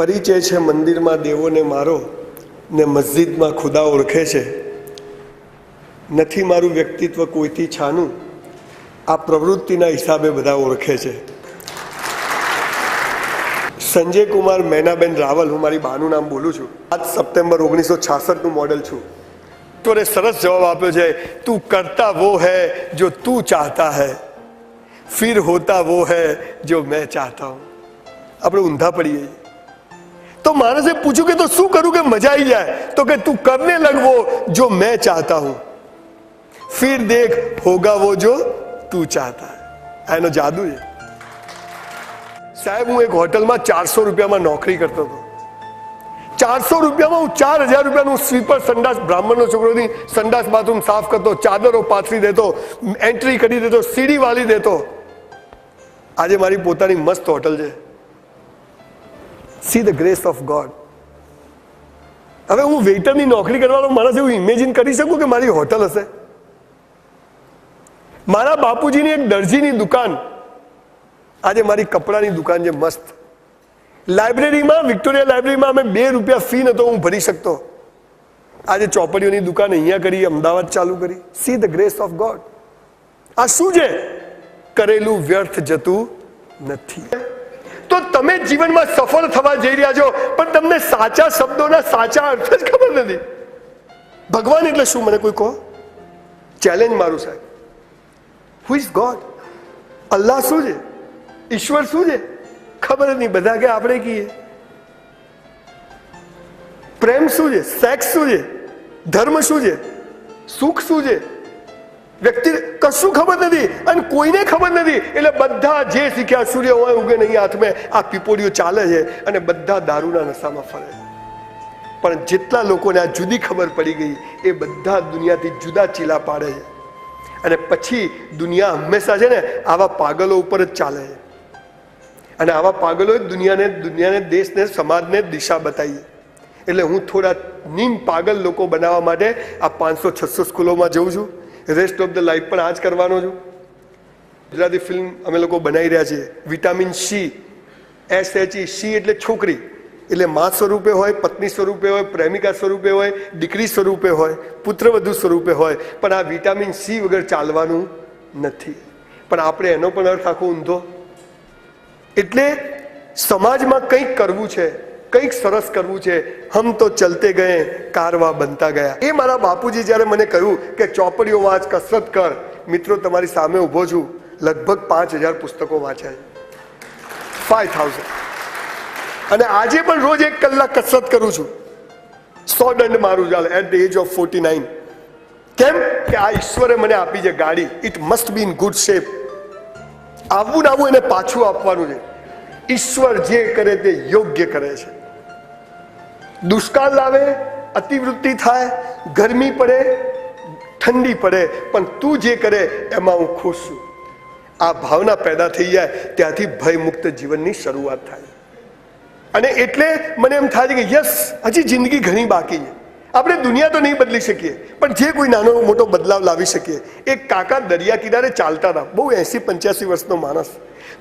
પરિચય છે મંદિરમાં દેવોને મારો ને મસ્જિદમાં ખુદા ઓળખે છે. નથી મારું વ્યક્તિત્વ કોઈથી છાનું, આ પ્રવૃત્તિના હિસાબે બધા ઓળખે છે. સંજય કુમાર મૈનાબેન રાવલ, હું મારી બાનું નામ બોલું છું. 7 સપ્ટેમ્બર 1966નું મોડેલ છું. તો સરસ જવાબ આપ્યો છે, તું કરતા વો હૈ જો તું ચાહતા હૈ, फिर होता वो है जो मैं चाहता हूं. આપણે ઊંધા પડીએ. તો માણસે પૂછ્યું કે તો શું કરું કે મજા આવી જાય? તો કે તું કરને લગ वो जो मैं चाहता हूं, फिर देख होगा वो जो तू चाहता है. એનો જાદુ છે સાહેબ. હું એક હોટલમાં 400 રૂપિયામાં નોકરી કરતો હતો. 400 રૂપિયામાં હું 4000 રૂપિયાનું સ્વીપર સંડાસ, બ્રાહ્મણનો છોકરોની સંડાસ બાથરૂમ સાફ કરતો, ચાદરો પાથરી દેતો, એન્ટ્રી કરી દેતો, સીડી વાળી દેતો. આજે મારી પોતાની મસ્ત હોટલ છે. See the grace of God. હવે હું વેઇટરની નોકરી કરવાનો માણસ એવું ઇમેજિન કરી શકું કે મારી હોટલ હશે? મારા બાપુજીની એક દરજીની દુકાન આજે મારી કપડાની દુકાન છે મસ્ત. લાઇબ્રેરીમાં, વિક્ટોરિયા લાઇબ્રેરીમાં અમે 2 રૂપિયા ફી નતો હું ભરી શકતો. આજે ચોપડીઓની દુકાન અહીંયા કરી, અમદાવાદ ચાલુ કરી. See the grace of God. આ શું છે? કરેલું વ્યર્થ જતું નથી. તો તમે જીવનમાં સફળ થવા જઈ રહ્યા છો, પણ તમને સાચા શબ્દોના સાચા અર્થ જ ખબર નથી. ભગવાન એટલે શું મને કોઈ કહો? ચેલેન્જ મારું સાહેબ. Who is God? અલ્લાહ શું છે? ઈશ્વર શું છે? ખબર જ નહીં. બધા કે આપણે કહીએ. પ્રેમ શું છે? સેક્સ શું છે? ધર્મ શું છે? સુખ શું છે? વ્યક્તિ કશું ખબર નથી અને કોઈને ખબર નથી. એટલે બધા જે શીખ્યા, સૂર્ય હોય ઉગે નહીં હાથમાં, આ પીપોડીઓ ચાલે છે અને બધા દારૂના નશામાં ફરે છે. પણ જેટલા લોકોને આ જુદી ખબર પડી ગઈ એ બધા દુનિયાથી જુદા ચીલા પાડે છે. અને પછી દુનિયા હંમેશા છે ને આવા પાગલો ઉપર જ ચાલે છે. અને આવા પાગલો જ દુનિયાને, દેશને, સમાજને દિશા બતાવીએ. એટલે હું થોડા નીમ પાગલ લોકો બનાવવા માટે આ 500-600 સ્કૂલોમાં જઉં છું. રેસ્ટ ઓફ ધ લાઈફ પણ આ જ કરવાનો છું. ગુજરાતી ફિલ્મ અમે લોકો બનાવી રહ્યા છીએ. Vitamin C, SHE. સી એટલે છોકરી, એટલે મા સ્વરૂપે હોય, પત્ની સ્વરૂપે હોય, પ્રેમિકા સ્વરૂપે હોય, દીકરી સ્વરૂપે હોય, પુત્રવધુ સ્વરૂપે હોય. પણ આ વિટામિન સી વગર ચાલવાનું નથી. પણ આપણે એનો પણ અર્થ આખો ઊંધો. એટલે સમાજમાં કંઈક કરવું છે, કંઈક સરસ કરવું છે. હમ તો ચલતે ગયે, કારવા બનતા ગયા. એ મારા બાપુજી જ્યારે મને કહ્યું કે ચોપડીઓ વાંચ, કસરત કર. મિત્રો, તમારી સામે ઊભો છું, લગભગ 5000 પુસ્તકો વાંચ્યા છે. 5000. અને આજે પણ રોજ 1 કલાક કસરત કરું છું. 100 દંડ મારું ચાલે એટ ધ એજ ઓફ 49. કેમ કે આ ઈશ્વરે મને આપી છે ગાડી. It must be in good shape. આવવું ને આવું એને પાછું આપવાનું છે. ઈશ્વર જે કરે તે યોગ્ય કરે છે. દુષ્કાળ લાવે, અતિવૃષ્ટિ થાય, ગરમી પડે, ઠંડી પડે, પણ તું જે કરે એમાં હું ખુશ છું. આ ભાવના પેદા થઈ જાય ત્યાંથી ભયમુક્ત જીવનની શરૂઆત થાય. અને એટલે મને એમ થાય છે કે યસ, હજી જિંદગી ઘણી બાકી છે. આપણે દુનિયા તો નહીં બદલી શકીએ, પણ જે કોઈ નાનો મોટો બદલાવ લાવી શકીએ. એક કાકા દરિયા કિનારે ચાલતા હતા, બહુ 80-85 વર્ષનો માણસ.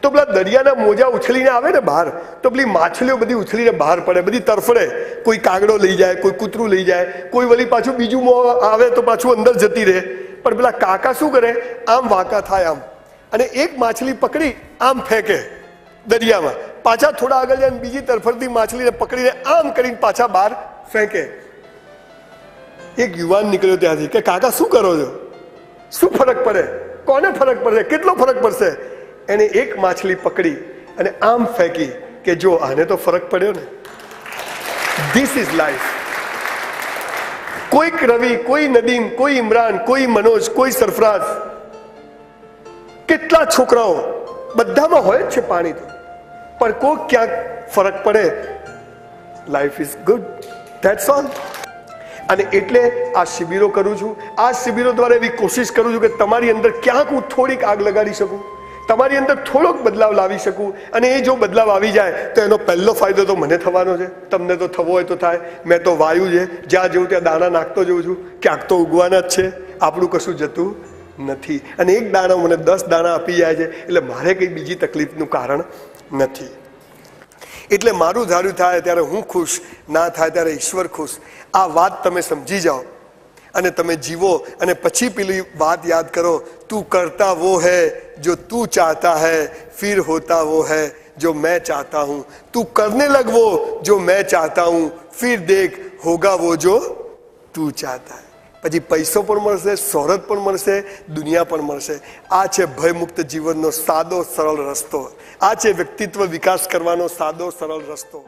તો પેલા દરિયાના મોજા ઉછળીને આવે ને બહાર, તો પેલી માછલીઓ બધી ઉછળીને બહાર પડે, બધી તરફડે. કોઈ કાગડો લઈ જાય, કોઈ કૂતરું લઈ જાય, કોઈ વળી પાછું બીજું આવે તો પાછું અંદર જતી રહે. પણ પેલા કાકા શું કરે? આમ વાંકા થાય આમ, અને એક માછલી પકડી આમ ફેંકે દરિયામાં. પાછા થોડા આગળ જાય, બીજી તરફડતી માછલીને પકડીને આમ કરીને પાછા બહાર ફેંકે. એક યુવાન નીકળ્યો ત્યાંથી કે કાકા શું કરો છો? શું ફરક પડે? કોને ફરક પડશે? કેટલો ફરક પડશે? એને એક માછલી પકડી અને આમ ફેંકી કે જો આને તો ફરક પડ્યો ને. This is life. કોઈક રવિ, કોઈ નદીમ, કોઈ ઇમરાન, કોઈ મનોજ, કોઈ સરફરાઝ, કેટલા છોકરાઓ, બધામાં હોય જ છે પાણી તો. પણ કોઈ ક્યાંક ફરક પડે. Life is good, that's all. અને એટલે આ શિબિરો કરું છું. આ શિબિરો દ્વારા એવી કોશિશ કરું છું કે તમારી અંદર ક્યાંક હું થોડીક આગ લગાડી શકું, તમારી અંદર થોડોક બદલાવ લાવી શકું. અને એ જો બદલાવ આવી જાય તો એનો પહેલો ફાયદો તો મને થવાનો છે. તમને તો થવો હોય તો થાય. મેં તો વાયુ છે, જ્યાં જવું ત્યાં દાણા નાખતો જઉં છું. ક્યાંક તો ઉગવાના જ છે. આપણું કશું જતું નથી. અને એક દાણો મને 10 દાણા આપી જાય છે, એટલે મારે કંઈ બીજી તકલીફનું કારણ નથી. એટલે મારું ધાર્યું થાય ત્યારે હું ખુશ, ના થાય ત્યારે ઈશ્વર ખુશ. આ વાત તમે સમજી જાઓ અને તમે જીવો અને પછી પેલી વાત યાદ કરો, તું કરતા वो है जो तू चाहता है, फिर होता वो है जो मैं चाहता हूं. तू करने लग वो जो मैं चाहता हूं, फिर देख होगा वो जो तू चाहता है. પછી પૈસો પણ મળશે, શોહરત પણ મળશે, દુનિયા પણ મળશે. આ છે ભયમુક્ત જીવનનો સાદો સરળ રસ્તો. આ છે વ્યક્તિત્વ વિકાસ કરવાનો સાદો સરળ રસ્તો.